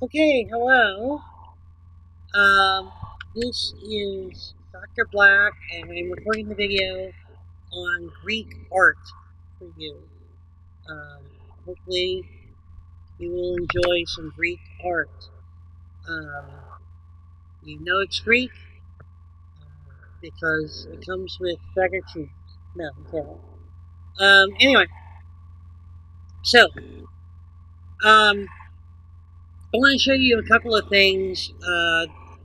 Okay, hello. Um, this is Dr. Black, and I'm recording the video on Greek art for you. Um, Hopefully, you will enjoy some Greek art. Um, you know it's Greek because it comes with figurines. No, okay. Anyway, so I want to show you a couple of things,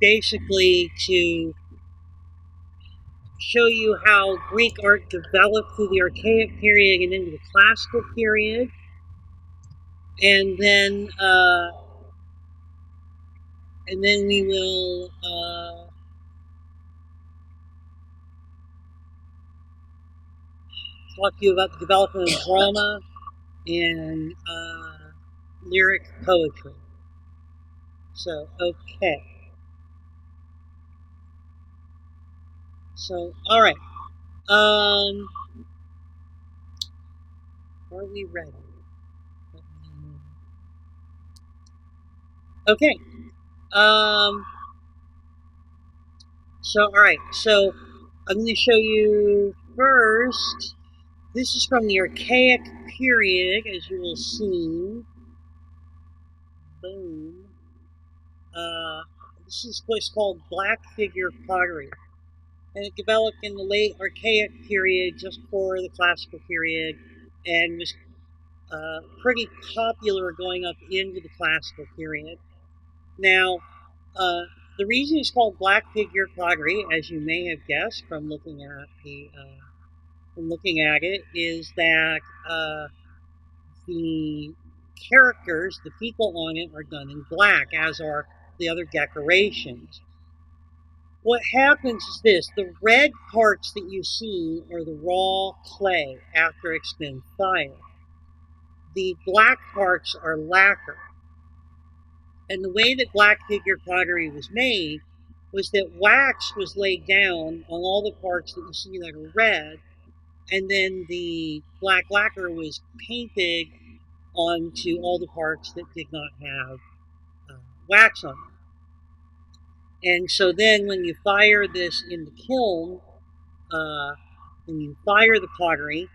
basically to show you how Greek art developed through the Archaic period and into the Classical period, and then we will talk to you about the development of drama and lyric poetry. So, okay. So, all right. Um, are we ready? Okay. Um, so, all right. So, I'm going to show you first. This is from the Archaic period, as you will see. Boom. Uh, this is what's called black figure pottery. And it developed in the late Archaic period, just before the Classical period, and was pretty popular going up into the Classical period. Now, uh, the reason it's called black figure pottery, as you may have guessed from looking at it, is that the characters, the people on it, are done in black, as are the other decorations. What happens is this: the red parts that you see are the raw clay after it's been fired. The black parts are lacquer. And the way that black figure pottery was made was that wax was laid down on all the parts that you see that are red, and then the black lacquer was painted onto all the parts that did not have wax on them. And so then when you fire this in the kiln, when you fire the pottery,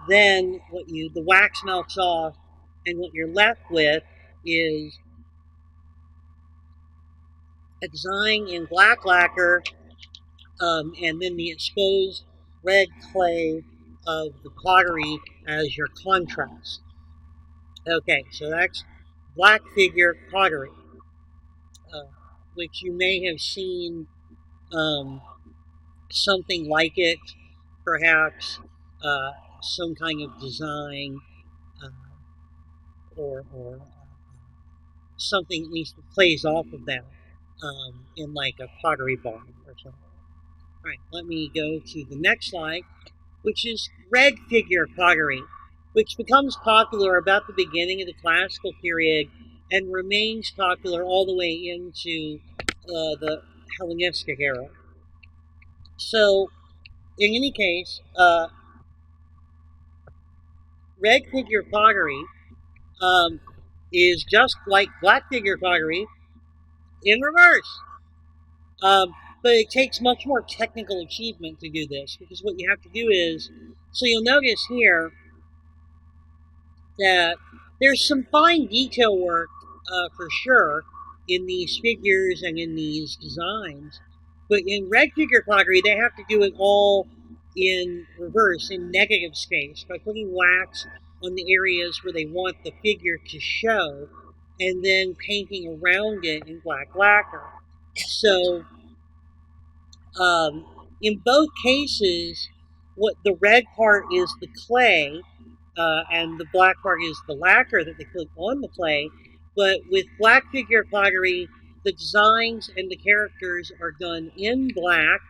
then the wax melts off, and what you're left with is a design in black lacquer, and then the exposed red clay of the pottery as your contrast. Okay, so that's black figure pottery, uh, which you may have seen something like it, perhaps some kind of design, uh, or something at least that plays off of that, in like a pottery barn or something. All right, let me go to the next slide, which is red figure pottery, which becomes popular about the beginning of the Classical period and remains popular all the way into the Hellenistic era. So, in any case, red figure pottery is just like black figure pottery in reverse. But it takes much more technical achievement to do this, because what you have to do is, so you'll notice here that there's some fine detail work, for sure, in these figures and in these designs. But in red figure pottery, they have to do it all in reverse, in negative space, by putting wax on the areas where they want the figure to show, and then painting around it in black lacquer. So, in both cases, what the red part is the clay, and the black part is the lacquer that they put on the clay. But with black figure pottery, the designs and the characters are done in black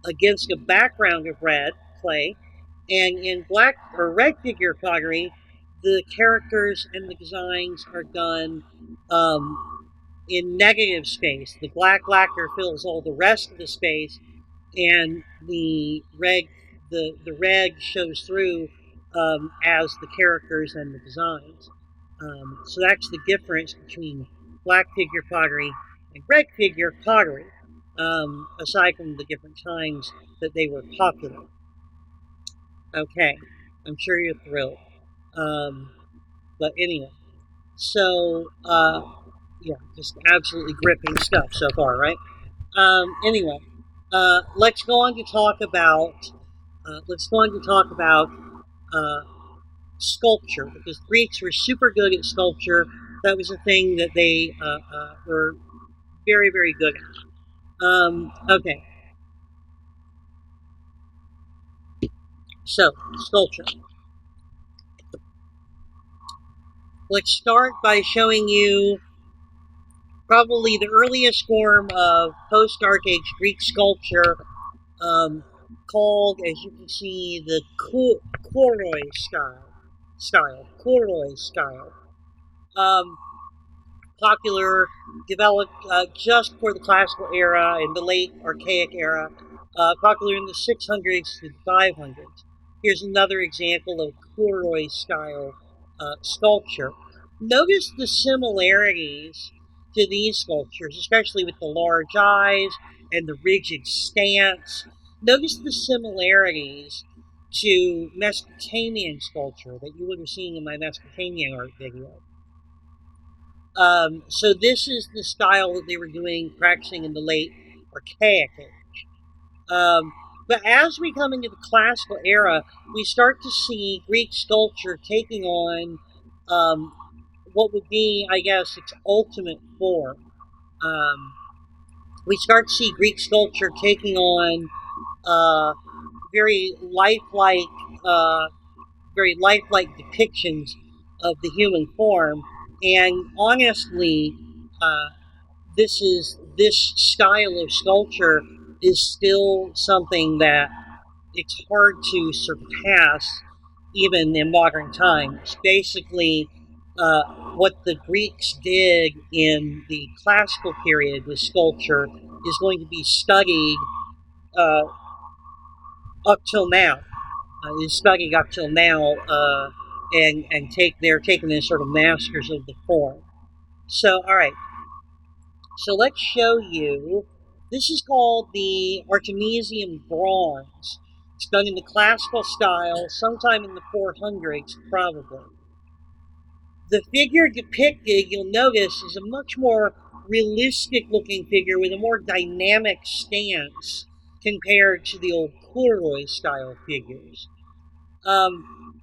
against a background of red clay. And in black or red figure pottery, the characters and the designs are done in negative space. The black lacquer fills all the rest of the space, and the red shows through, as the characters and the designs. So that's the difference between black figure pottery and red figure pottery, aside from the different times that they were popular. Okay, I'm sure you're thrilled. But anyway, so yeah, just absolutely gripping stuff so far, right? Anyway, let's go on to talk about uh, sculpture, because Greeks were super good at sculpture. That was a thing that they were very, very good at. Okay, so sculpture. Let's start by showing you probably the earliest form of post-Dark Age Greek sculpture, called, as you can see, the Kouroi style. Um, Popular, developed just for the classical era and the late archaic era, popular in the 600s to the 500s. Here's another example of Kouroi style sculpture. Notice the similarities to these sculptures, especially with the large eyes and the rigid stance. Notice the similarities to Mesopotamian sculpture that you would have seen in my Mesopotamian art video. So this is the style that they were practicing in the late Archaic Age. But as we come into the classical era, we start to see Greek sculpture taking on what would be, I guess, its ultimate form. Um, we start to see Greek sculpture taking on uh, very lifelike, uh, very lifelike depictions of the human form, and honestly, uh, this style of sculpture is still something that it's hard to surpass even in modern times. Basically, what the Greeks did in the classical period with sculpture is going to be studied uh, up till now. Is studied up till now, and they're taking as sort of masters of the form. So, all right. So let's show you. This is called the Artemisian bronze. It's done in the classical style, sometime in the 400s, probably. The figure depicted, you'll notice, is a much more realistic looking figure with a more dynamic stance compared to the old Kouroi style figures. Um,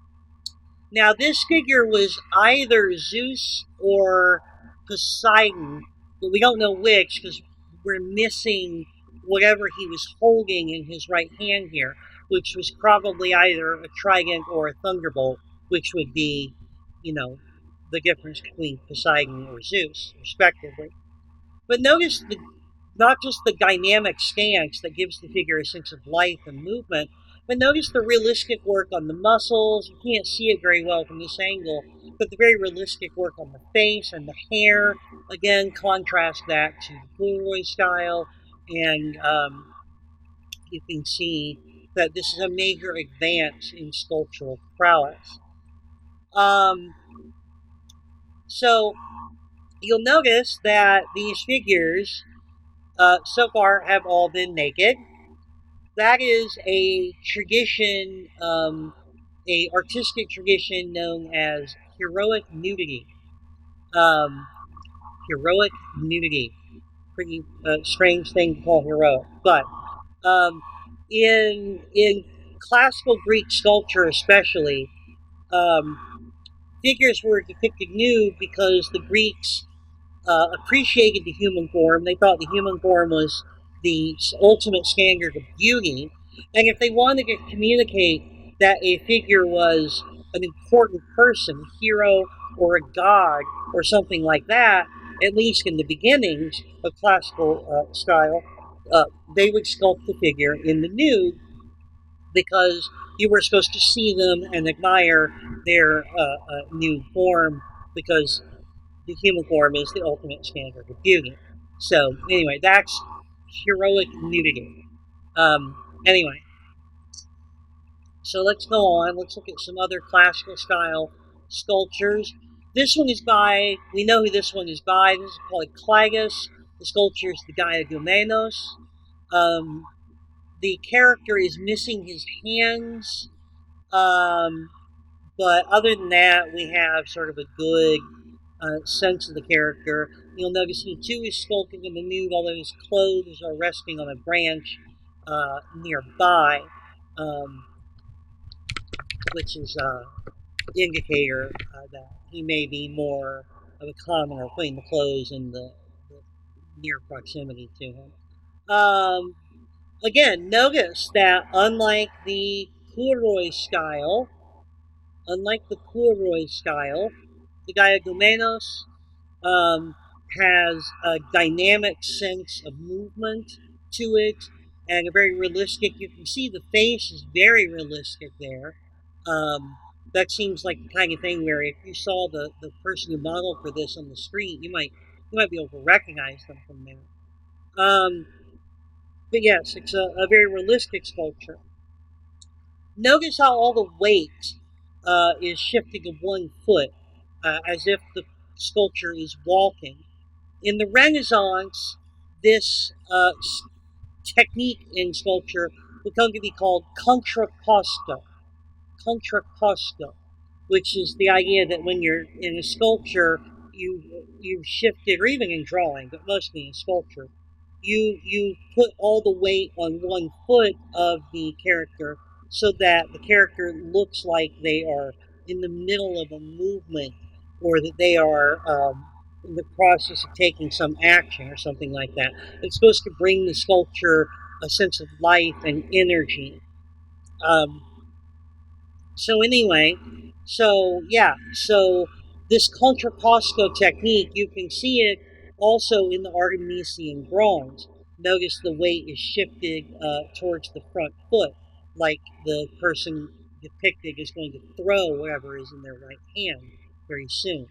Now, this figure was either Zeus or Poseidon, but we don't know which because we're missing whatever he was holding in his right hand here, which was probably either a trident or a thunderbolt, which would be, you know, the difference between Poseidon or Zeus, respectively. But notice not just the dynamic stance that gives the figure a sense of life and movement, but notice the realistic work on the muscles. You can't see it very well from this angle, but the very realistic work on the face and the hair. Again, contrast that to the Kouroi style, and you can see that this is a major advance in sculptural prowess. Um, so you'll notice that these figures so far have all been naked. That is a tradition, a artistic tradition known as heroic nudity. Um, Heroic nudity, pretty strange thing to call heroic, but um, in classical Greek sculpture, especially, figures were depicted nude because the Greeks appreciated the human form. They thought the human form was the ultimate standard of beauty. And if they wanted to communicate that a figure was an important person, a hero or a god or something like that, at least in the beginnings of classical style, they would sculpt the figure in the nude because you were supposed to see them and admire their nude form because the human form is the ultimate standard of beauty. So anyway, that's heroic nudity. Anyway, so let's go on. Let's look at some other classical style sculptures. This one is by, we know who this one is by. This is Polykleigus. The sculpture is the Diagumenos. Um, the character is missing his hands. But other than that, we have sort of a good sense of the character. You'll notice he too is sculpting in the nude, although his clothes are resting on a branch nearby, um, which is indicator that he may be more of a commoner, putting the clothes in the near proximity to him. Um, Again, notice that unlike the Kuroi style, the Diagumenos um, has a dynamic sense of movement to it and a very realistic. You can see the face is very realistic there. Um, that seems like the kind of thing where if you saw the person who modeled for this on the street, you might be able to recognize them from there. But yes, it's a very realistic sculpture. Notice how all the weight is shifting of one foot, as if the sculpture is walking. In the Renaissance, this technique in sculpture would come to be called contrapposto, which is the idea that when you're in a sculpture, you shifted, or even in drawing, but mostly in sculpture, you put all the weight on one foot of the character so that the character looks like they are in the middle of a movement or that they are in the process of taking some action or something like that. It's supposed to bring the sculpture a sense of life and energy. Um, so anyway, so this contrapposto technique, you can see it also in the Artemisian bronze. Notice the weight is shifted towards the front foot, like the person depicted is going to throw whatever is in their right hand very soon.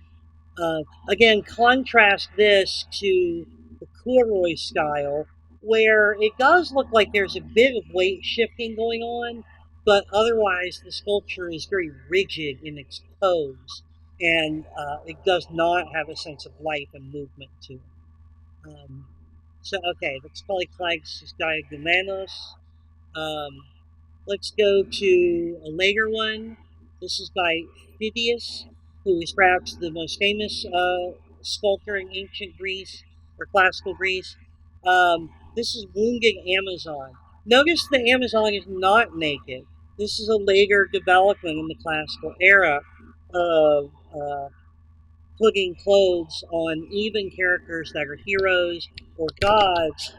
Again, contrast this to the Kuroi style, where it does look like there's a bit of weight shifting going on, but otherwise the sculpture is very rigid in its pose, and it does not have a sense of life and movement to it. Okay, that's Polyclagus diagumenos. Um, Let's go to a later one. This is by Phidias, who is perhaps the most famous sculptor in ancient Greece or classical Greece. This is Wounded Amazon. Notice the Amazon is not naked. This is a later development in the classical era of putting clothes on even characters that are heroes or gods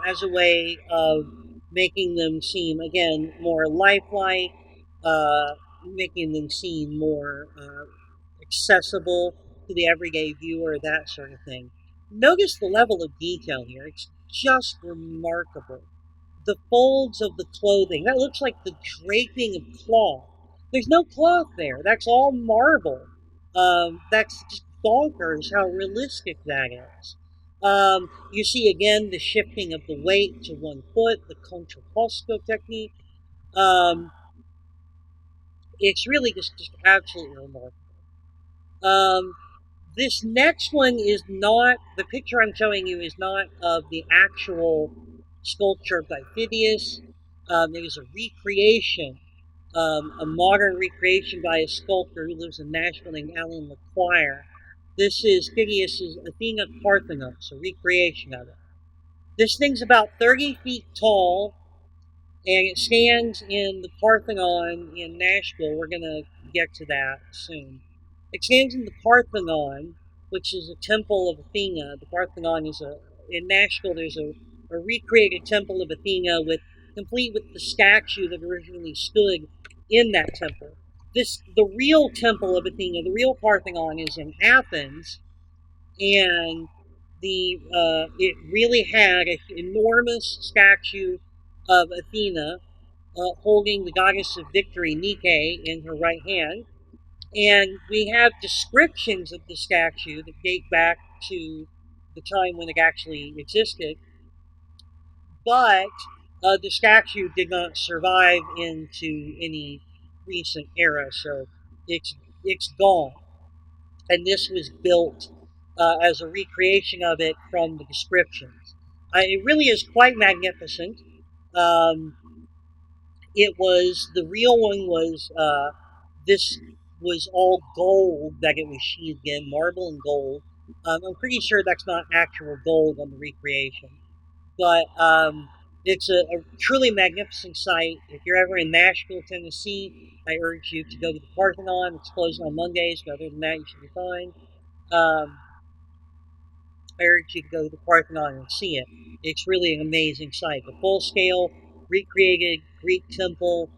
as a way of making them seem, again, more lifelike, making them seem more accessible to the everyday viewer, that sort of thing. Notice the level of detail here. It's just remarkable. The folds of the clothing, that looks like the draping of cloth. There's no cloth there. That's all marble. That's just bonkers how realistic that is. You see again the shifting of the weight to one foot, the contrapposto technique. Um, it's really just absolutely remarkable. Um, this next one is not, the picture I'm showing you is not of the actual sculpture by Phidias. It is a recreation, a modern recreation by a sculptor who lives in Nashville named Alan LaQuire. This is Phidias's Athena Parthenos, a recreation of it. This thing's about 30 feet tall, and it stands in the Parthenon in Nashville. We're going to get to that soon. It stands in the Parthenon, which is a temple of Athena. The Parthenon is in Nashville, there's a recreated temple of Athena complete with the statue that originally stood in that temple. The real temple of Athena, the real Parthenon, is in Athens, and it really had an enormous statue of Athena holding the goddess of victory, Nike, in her right hand. And we have descriptions of the statue that date back to the time when it actually existed. But the statue did not survive into any recent era, so it's gone. and this was built as a recreation of it from the descriptions. It really is quite magnificent. Um, it was the real one was this was all gold that it was sheathed in, marble and gold. I'm pretty sure that's not actual gold on the recreation, but it's a truly magnificent sight. If you're ever in Nashville, Tennessee, I urge you to go to the Parthenon. It's closed on Mondays, but other than that, you should be fine. I urge you to go to the Parthenon and see it. It's really an amazing sight. The full-scale, recreated Greek temple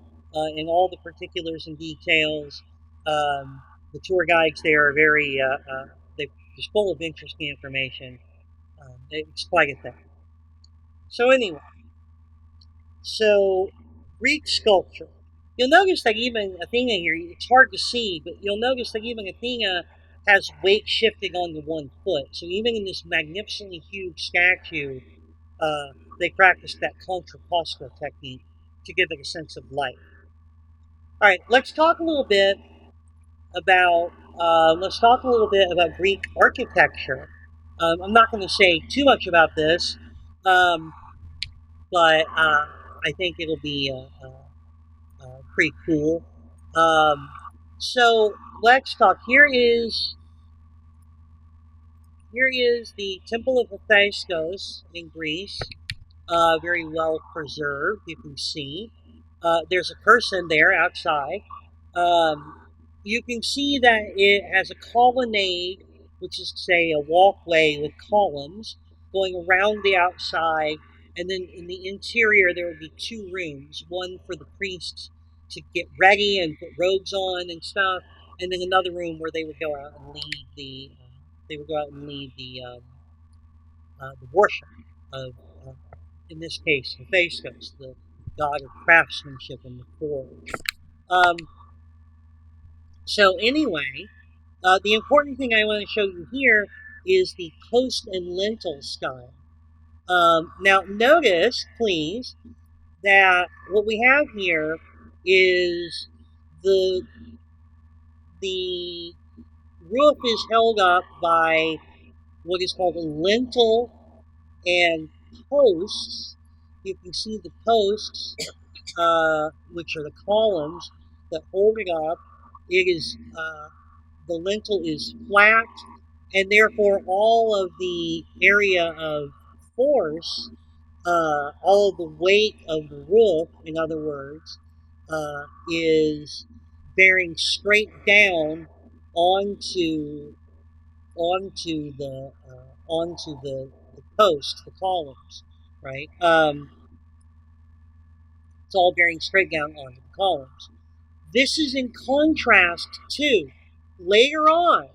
in all the particulars and details. The tour guides there are they're just full of interesting information. It's quite a thing. So anyway, so Greek sculpture. You'll notice that even Athena here, it's hard to see, but you'll notice that even Athena has weight shifting onto one foot. So even in this magnificently huge statue, they practice that contrapposto technique to give it a sense of life. All right, let's talk a little bit about Greek architecture. I'm not going to say too much about this, um, but I think it'll be pretty cool. Um, so let's talk. Here is the Temple of Hephaestus in Greece. Very well preserved, you can see. There's a person there outside. Um, you can see that it has a colonnade, which is to say a walkway with columns going around the outside, and then in the interior there will be two rooms, one for the priests to get ready and put robes on and stuff, and then another room where they would go out and lead the worship of uh, in this case, Hephaestus, the god of craftsmanship and the forge. Um, so anyway, the important thing I want to show you here is the post and lintel style. Now notice, please, that what we have here is the the roof is held up by what is called a lintel and posts. You can see the posts, which are the columns that hold it up. It is the lintel is flat, and therefore all of the area of force, all of the weight of the roof, in other words, is bearing straight down onto the posts, the columns, right? It's all bearing straight down onto the columns. This is in contrast to later on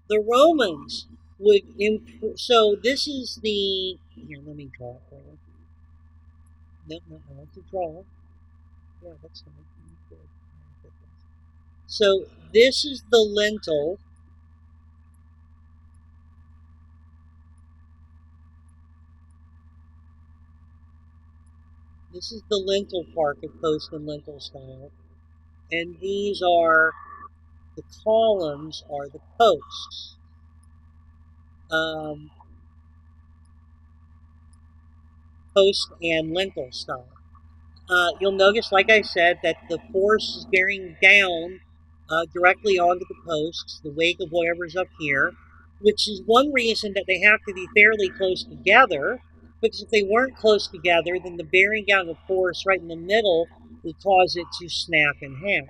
the Romans would improve. So this is the here. Let me draw it for you. No, I want to draw. Yeah, that's not good. So this is the lintel. This is the lintel part of post and lintel style, and these are the columns are the posts. Post and lintel style. You'll notice, like I said, that the force is bearing down directly onto the posts, the weight of whatever's up here, which is one reason that they have to be fairly close together, because if they weren't close together, then the bearing down of force right in the middle would cause it to snap in half.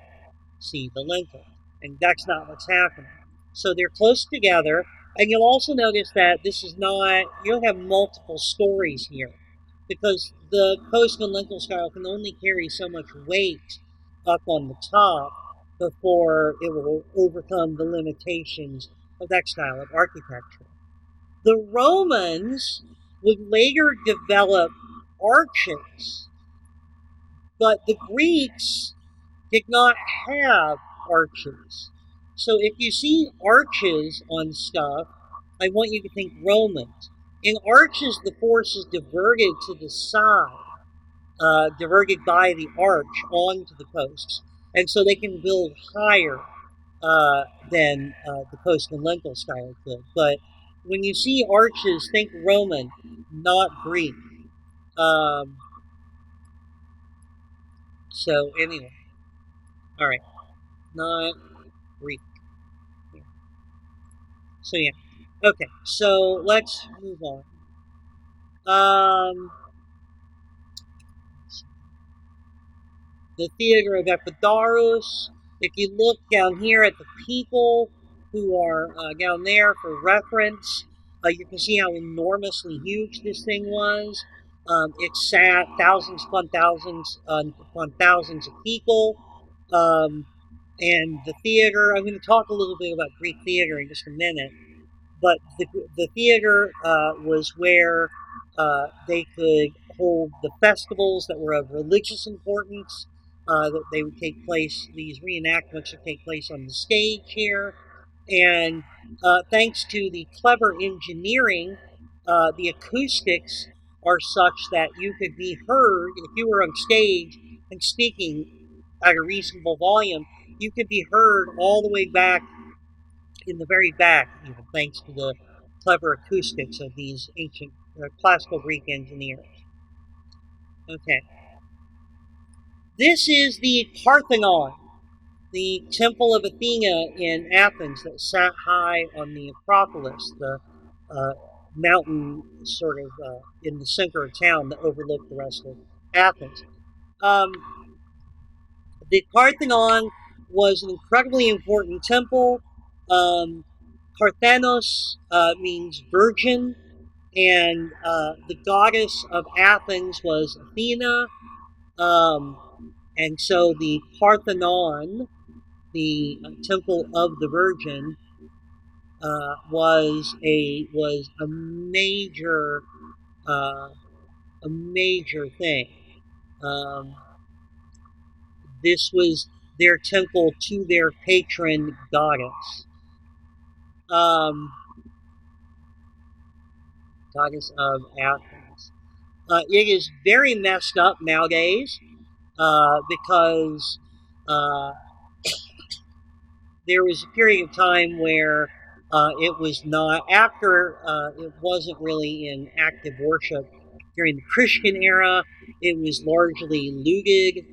See the lintel. And that's not what's happening. So they're close together, and you'll also notice that this is not, you don't have multiple stories here, because the post and lintel style can only carry so much weight up on the top before it will overcome the limitations of that style of architecture. The Romans would later develop arches, but the Greeks did not have arches. So if you see arches on stuff, I want you to think Romans. In arches, the force is diverted to the side, diverted by the arch onto the posts. And so they can build higher than the post and lintel style could. But when you see arches, think Roman, not Greek. Um, so anyway, all right, not Greek. So yeah, okay. So let's move on. Um, the theater of Epidaurus. If you look down here at the people who are down there for reference, you can see how enormously huge this thing was. It sat upon thousands of people. And the theater, I'm going to talk a little bit about Greek theater in just a minute. But the theater was where they could hold the festivals that were of religious importance. That they would take place. These reenactments would take place on the stage here, and thanks to the clever engineering, the acoustics are such that you could be heard if you were on stage and speaking at a reasonable volume. You could be heard all the way back in the very back, even thanks to the clever acoustics of these ancient classical Greek engineers. Okay. This is the Parthenon, the temple of Athena in Athens that sat high on the Acropolis, the uh, mountain sort of in the center of town that overlooked the rest of Athens. Um, the Parthenon was an incredibly important temple. Um, Parthenos means virgin, and the goddess of Athens was Athena. Um, and so the Parthenon, the temple of the Virgin, was uh, a major thing. Um, this was their temple to their patron goddess, um, goddess of Athens. It is very messed up nowadays because uh, there was a period of time where it was not, after it wasn't really in active worship during the Christian era. It was largely looted,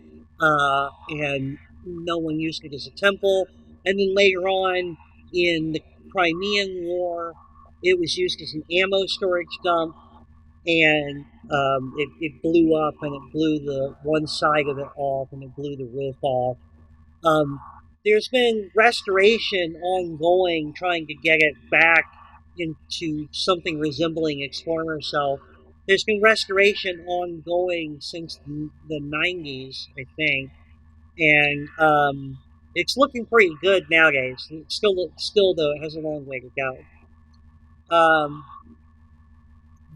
and no one used it as a temple. And then later on in the Crimean War, it was used as an ammo storage dump, and it blew up, and it blew the one side of it off, and it blew the roof off. Um, there's been restoration ongoing, trying to get it back into something resembling its former self. There's been restoration ongoing since the 90s, I think, and it's looking pretty good nowadays. It still though, it has a long way to go.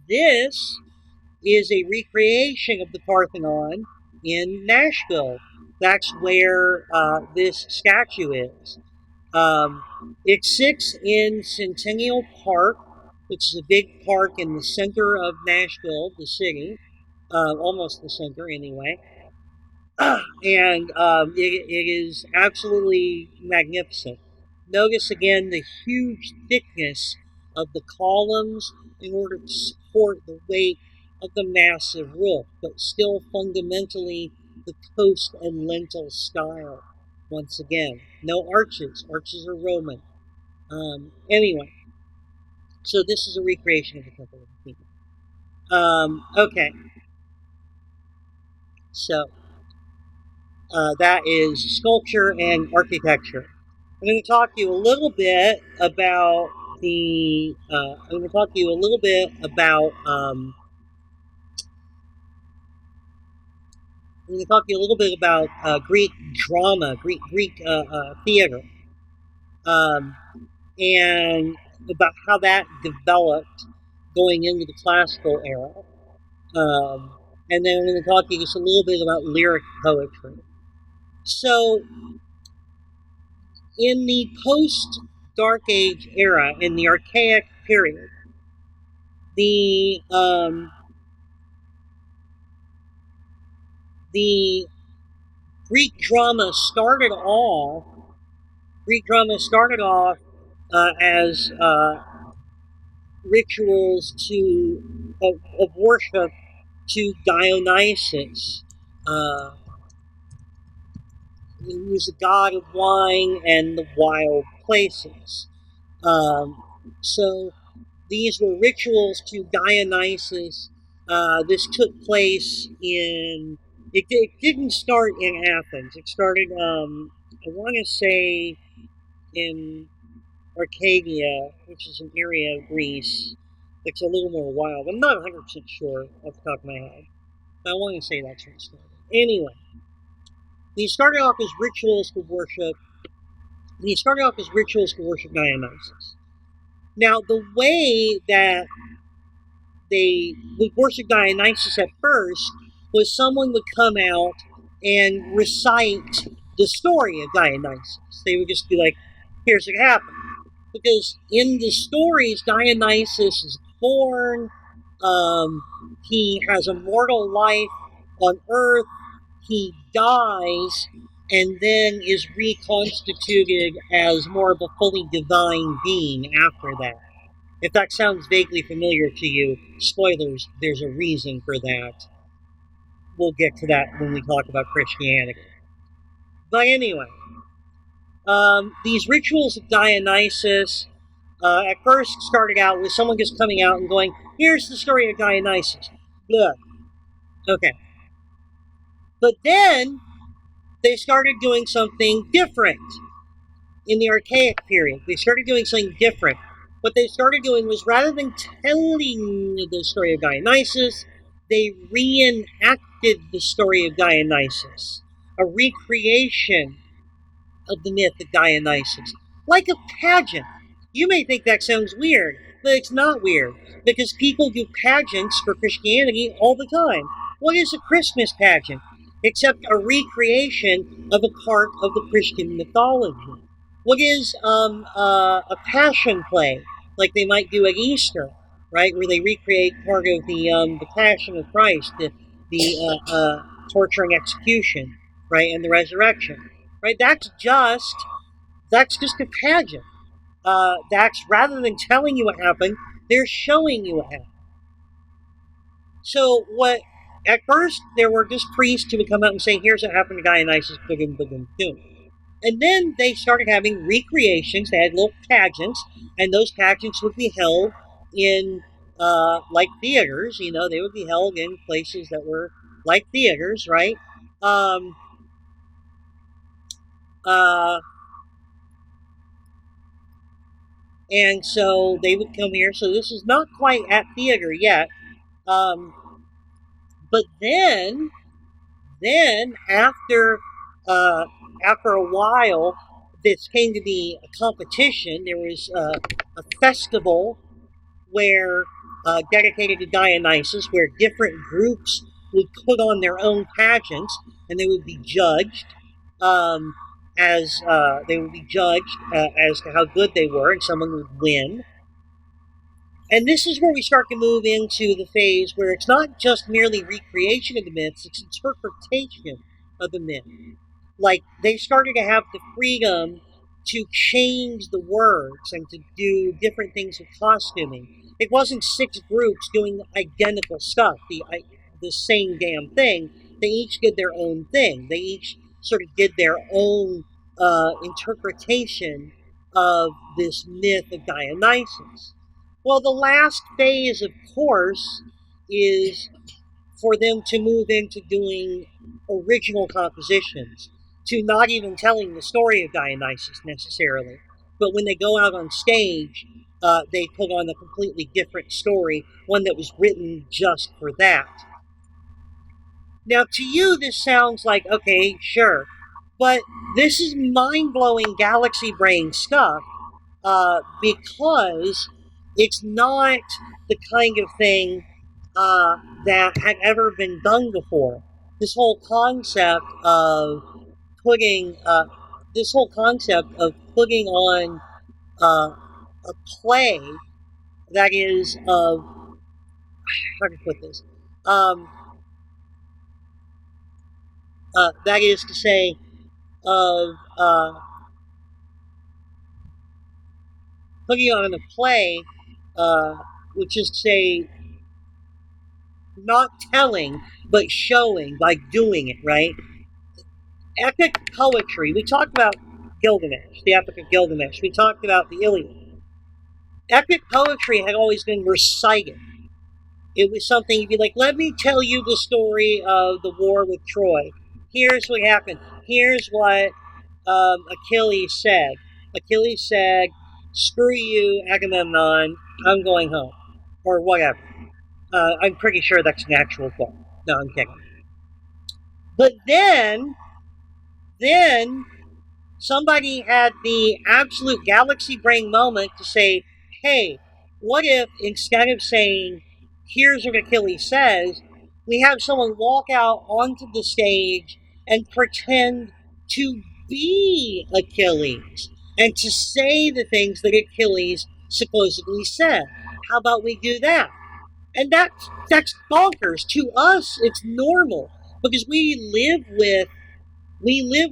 This is a recreation of the Parthenon in Nashville. That's where this statue is. Um, it sits in Centennial Park, which is a big park in the center of Nashville, the city, almost the center anyway. And it is absolutely magnificent. Notice again the huge thickness of the columns in order to support the weight of the massive roof, but still fundamentally the post and lintel style. Once again, no arches. Arches are Roman. Anyway, so this is a recreation of the Temple of Athena. Okay, so that is sculpture and architecture. I'm going to talk to you a little bit about I'm going to talk to you a little bit about. I'm going to talk to you a little bit about Greek drama, Greek theater, um, and about how that developed going into the classical era. And then I'm going to talk to you just a little bit about lyric poetry. So, in the post Dark Age era, in the Archaic period, the the Greek drama started off Greek drama started off as rituals of worship to Dionysus. Uh, he was the god of wine and the wild places. So these were rituals to Dionysus. This took place in. It didn't start in Athens. It started, I want to say, in Arcadia, which is an area of Greece that's a little more wild. I'm not 100% sure off the top of my head. I want to say that's where it started. Anyway, these started off as rituals to worship. These started off as rituals to worship Dionysus. Now, the way that they would worship Dionysus at first was someone would come out and recite the story of Dionysus. They would just be like, here's what happened. Because in the stories, Dionysus is born, he has a mortal life on Earth, he dies, and then is reconstituted as more of a fully divine being after that. If that sounds vaguely familiar to you, spoilers, there's a reason for that. We'll get to that when we talk about Christianity. But anyway, these rituals of Dionysus at first started out with someone just coming out and going, here's the story of Dionysus. Blah. Okay. But then they started doing something different in the Archaic period. They started doing something different. What they started doing was rather than telling the story of Dionysus, they reenacted the story of Dionysus, a recreation of the myth of Dionysus, like a pageant. You may think that sounds weird, but it's not weird, because people do pageants for Christianity all the time. What is a Christmas pageant? Except a recreation of a part of the Christian mythology. What is a passion play, like they might do at Easter, right, where they recreate part of the Passion of Christ, the torturing execution, right, and the resurrection, right? That's just a pageant. That's rather than telling you what happened, they're showing you what happened. So what? At first, there were just priests who would come out and say, "Here's what happened to Dionysus." Boom, boom, boom. And then they started having recreations. They had little pageants, and those pageants would be held in like theaters. You know, they would be held in places that were like theaters, right? Um, uh, and so they would come here. So this is not quite at theater yet. Um, but then uh, after a while, this came to be a competition. There was a festival where dedicated to Dionysus, where different groups would put on their own pageants, and they would be judged um, as to how good they were, and someone would win. And this is where we start to move into the phase where it's not just merely recreation of the myths, it's interpretation of the myth. Like, they started to have the freedom to change the words and to do different things with costuming. It wasn't six groups doing identical stuff, the same damn thing. They each did their own thing. They each sort of did their own interpretation of this myth of Dionysus. Well, the last phase, of course, is for them to move into doing original compositions, to not even telling the story of Dionysus necessarily. But when they go out on stage, they put on a completely different story, one that was written just for that. Now, to you, this sounds like, okay, sure. But this is mind blowing galaxy brain stuff because it's not the kind of thing that had ever been done before. This whole concept of putting this whole concept of putting on a play that is of how to put this um, that is to say of putting on a play, uh, which is to say, not telling, but showing by doing it, right? Epic poetry. We talked about Gilgamesh, the Epic of Gilgamesh. We talked about the Iliad. Epic poetry had always been recited. It was something you'd be like, let me tell you the story of the war with Troy. Here's what happened. Here's what Achilles said. Achilles said, screw you, Agamemnon, I'm going home. Or whatever. I'm pretty sure that's an actual quote. No, I'm kidding. But then somebody had the absolute galaxy brain moment to say, hey, what if instead of saying, here's what Achilles says, we have someone walk out onto the stage and pretend to be Achilles and to say the things that Achilles supposedly said. How about we do that? And that's bonkers. To us, it's normal because we live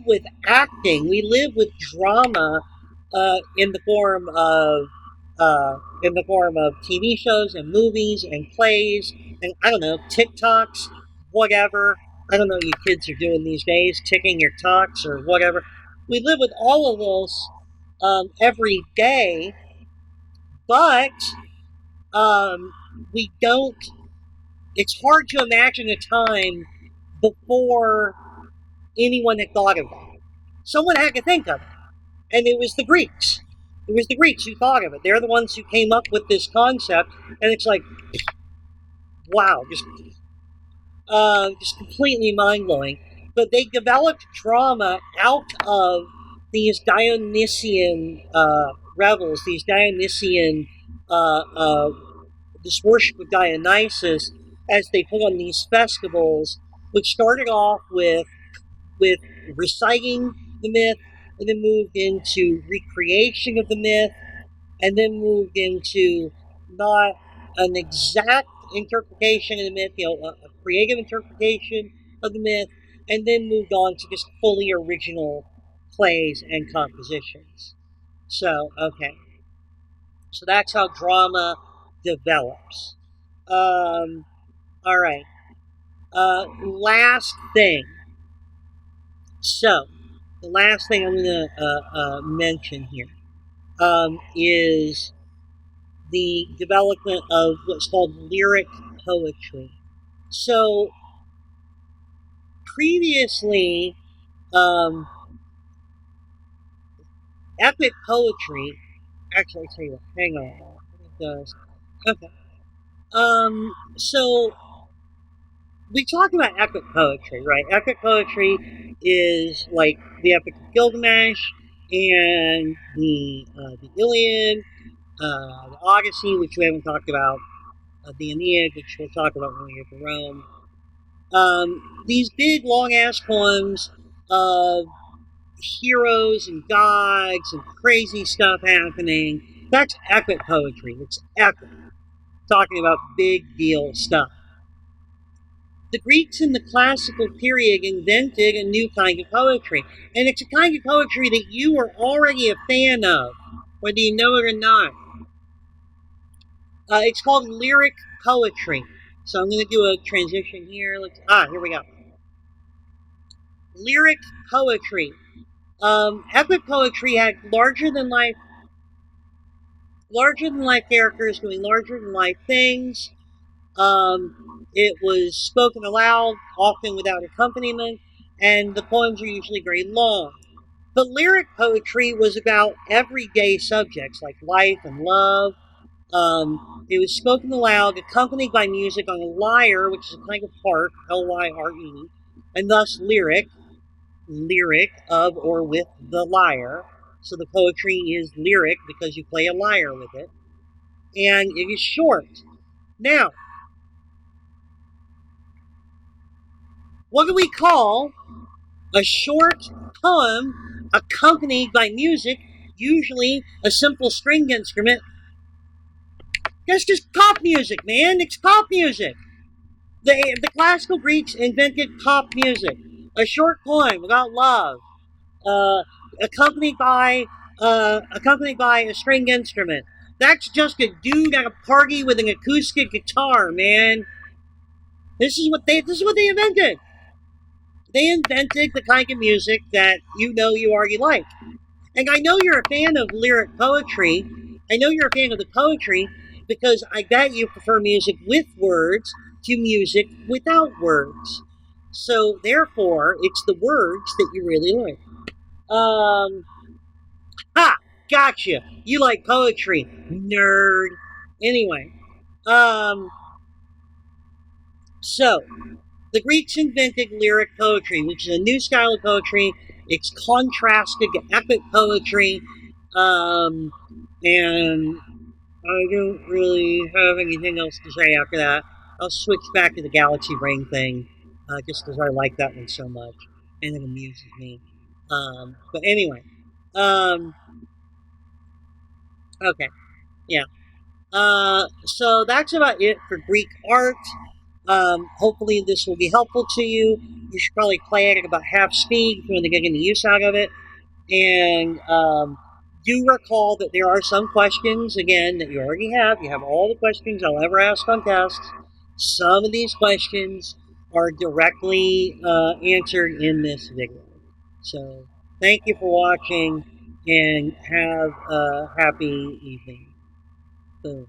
with acting. We live with drama in the form of TV shows and movies and plays and I don't know TikToks, whatever. I don't know what you kids are doing these days, ticking your talks or whatever. We live with all of this every day, but um, we don't. It's hard to imagine a time before anyone had thought of that. Someone had to think of it. And it was the Greeks. It was the Greeks who thought of it. They're the ones who came up with this concept, and it's like, wow, just completely mind blowing. But they developed drama out of these Dionysian revels, these Dionysian, uh, uh, this worship of Dionysus, as they put on these festivals, which started off with reciting the myth, and then moved into recreation of the myth, and then moved into not an exact interpretation of the myth, a creative interpretation of the myth, and then moved on to just fully original plays and compositions. So, okay. So that's how drama develops. All right. Last thing. So, the last thing I'm going to mention here is the development of what's called lyric poetry. So, previously, um, epic poetry. Actually, I tell you what, hang on. It does. Okay. So we talk about epic poetry, right? Epic poetry is like the Epic of Gilgamesh and the Iliad, the Odyssey, which we haven't talked about, the Aeneid, which we'll talk about when we get to Rome. These big, long ass poems of heroes and gods and crazy stuff happening. That's epic poetry. It's epic. Talking about big deal stuff. The Greeks in the classical period invented a new kind of poetry. And it's a kind of poetry that you are already a fan of, whether you know it or not. It's called lyric poetry. So I'm going to do a transition here. Here we go. Lyric poetry. Epic poetry had larger than life characters doing larger than life things. It was spoken aloud, often without accompaniment, and the poems are usually very long. But lyric poetry was about everyday subjects like life and love. It was spoken aloud, accompanied by music on a lyre, which is a kind of harp, Lyre, and thus lyric of or with the lyre. So the poetry is lyric because you play a lyre with it. And it is short. Now, what do we call a short poem accompanied by music, usually a simple stringed instrument? That's just pop music, man. It's pop music. The classical Greeks invented pop music. A short poem about love, uh, accompanied by accompanied by a string instrument. That's just a dude at a party with an acoustic guitar, man. This is what they invented. They invented the kind of music that you already like. And I know you're a fan of lyric poetry. I know you're a fan of the poetry because I bet you prefer music with words to music without words. So therefore, it's the words that you really like. Um, ha, gotcha. You like poetry, nerd. Anyway, um, so the Greeks invented lyric poetry, which is a new style of poetry. It's contrasted to epic poetry, um, and I don't really have anything else to say after that. I'll switch back to the galaxy brain thing, just because I like that one so much, and it amuses me. But anyway, um, okay, yeah. So that's about it for Greek art. Hopefully this will be helpful to you. You should probably play it at about half speed if you want to get any use out of it. And do recall that there are some questions, again, that you already have. You have all the questions I'll ever ask on tests. Some of these questions are directly answered in this video. So thank you for watching and have a happy evening. Boom.